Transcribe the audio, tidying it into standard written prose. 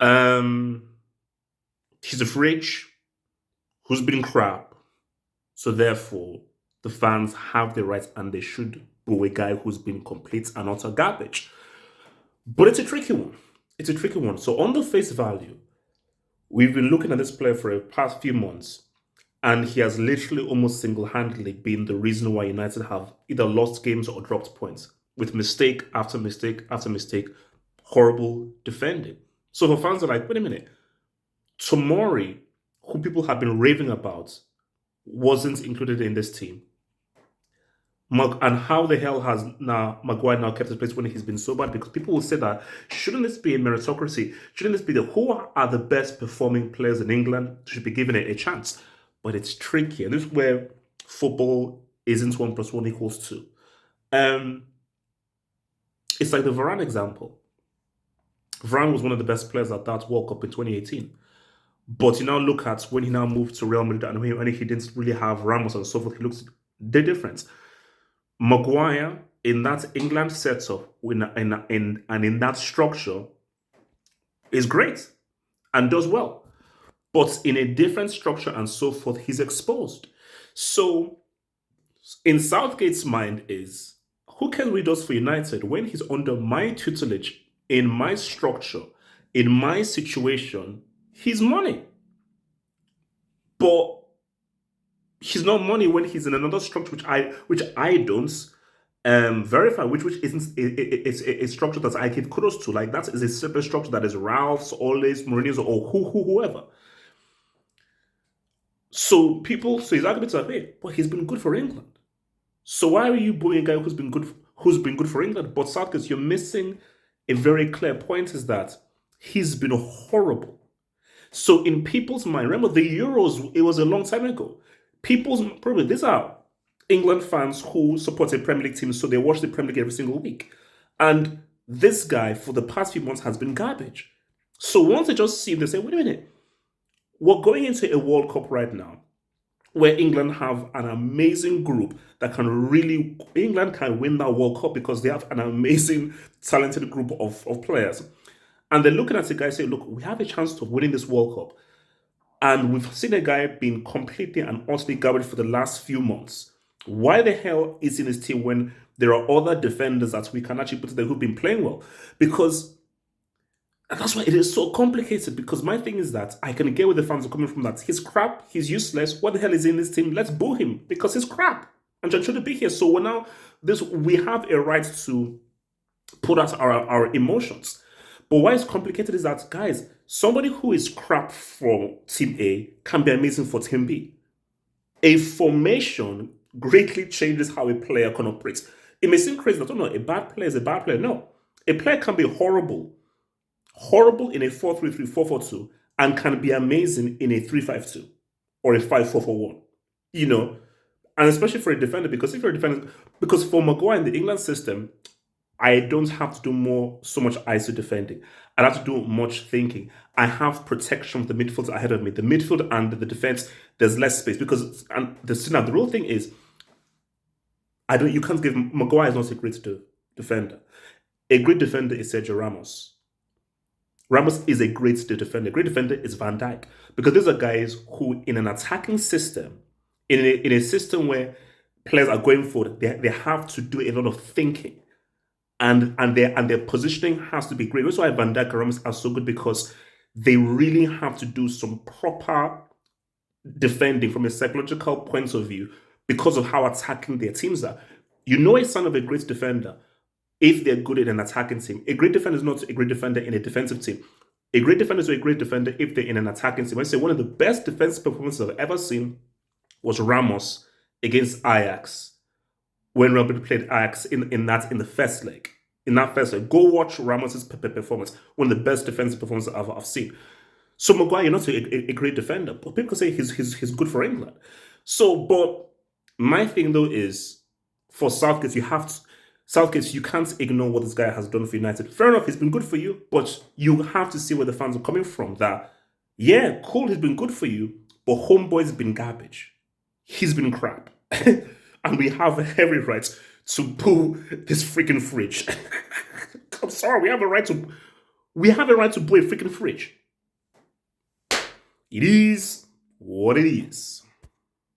Um, he's a fridge who's been crap. So therefore, the fans have the right and they should boo a guy who's been complete and utter garbage. But it's a tricky one. It's a tricky one. So on the face value, we've been looking at this player for the past few months, and he has literally almost single-handedly been the reason why United have either lost games or dropped points with mistake after mistake after mistake, horrible defending. So the fans are like, wait a minute, Tomori, who people have been raving about, wasn't included in this team. And how the hell has now Maguire now kept his place when he's been so bad? Because people will say that shouldn't this be a meritocracy? Shouldn't this be who are the best performing players in England should be given a chance? But it's tricky, and this is where football isn't 1+1 = 2. Um, it's like the Varane example. Varane was one of the best players at that World Cup in 2018. But you now look at when he now moved to Real Madrid and when he didn't really have Ramos and so forth, he looks the difference. Maguire in that England setup and in that structure is great and does well. But in a different structure and so forth, he's exposed. So in Southgate's mind is, who cares what he does for United when he's under my tutelage, in my structure, in my situation, he's money. But he's not money when he's in another structure which I don't verify, which isn't it's a structure that I give kudos to. Like that is a separate structure that is Ralph's, Ole's, Mourinho's, or whoever. So his arguments are, hey, but he's been good for England. So why are you booing a guy who's been good for England? But Southgate, you're missing a very clear point is that he's been horrible. So in people's mind, remember the Euros, it was a long time ago. These are England fans who support a Premier League team, so they watch the Premier League every single week. And this guy, for the past few months, has been garbage. So once they just see him, they say, wait a minute, we're going into a World Cup right now where England have an amazing group that England can win that World Cup because they have an amazing, talented group of players. And they're looking at the guy saying, look, we have a chance of winning this World Cup. And we've seen a guy being completely and utterly garbage for the last few months. Why the hell is he in his team when there are other defenders that we can actually put in there who've been playing well? Because that's why it is so complicated. Because my thing is that I can get where the fans are coming from that he's crap, he's useless. What the hell is he in this team? Let's boo him because he's crap and shouldn't be here. So we have a right to put out our emotions. But why it's complicated is that, guys, somebody who is crap for Team A can be amazing for Team B. A formation greatly changes how a player can operate. It may seem crazy. I don't know, a bad player is a bad player. No. A player can be horrible in a 4-3-3, 4-4-2, and can be amazing in a 3-5-2 or a 5-4-1. You know, and especially for a defender, because for Maguire in the England system, I don't have to do so much ISO defending. I don't have to do much thinking. I have protection of the midfield ahead of me. The midfield and the defense, there's less space because the real thing is, you can't give Maguire is not a great defender. A great defender is Sergio Ramos. Ramos is a great defender. A great defender is Van Dijk because these are guys who, in an attacking system, in a system where players are going forward, they have to do a lot of thinking. And their positioning has to be great. That's why Van Dijk and Ramos are so good, because they really have to do some proper defending from a psychological point of view because of how attacking their teams are. You know a sign of a great defender if they're good in an attacking team. A great defender is not a great defender in a defensive team. A great defender is a great defender if they're in an attacking team. I say one of the best defensive performances I've ever seen was Ramos against Ajax. When Real Madrid played Ajax in the first leg. In that first leg. Go watch Ramos' performance. One of the best defensive performances I've seen. So Maguire, you're not a great defender, but people say he's good for England. So, but my thing though is, for Southgate, you can't ignore what this guy has done for United. Fair enough, he's been good for you, but you have to see where the fans are coming from. That, yeah, cool, he's been good for you, but Homeboy's been garbage. He's been crap. And we have every right to boo this freaking fridge. I'm sorry, we have a right to We have a right to blow a freaking fridge. It is what it is.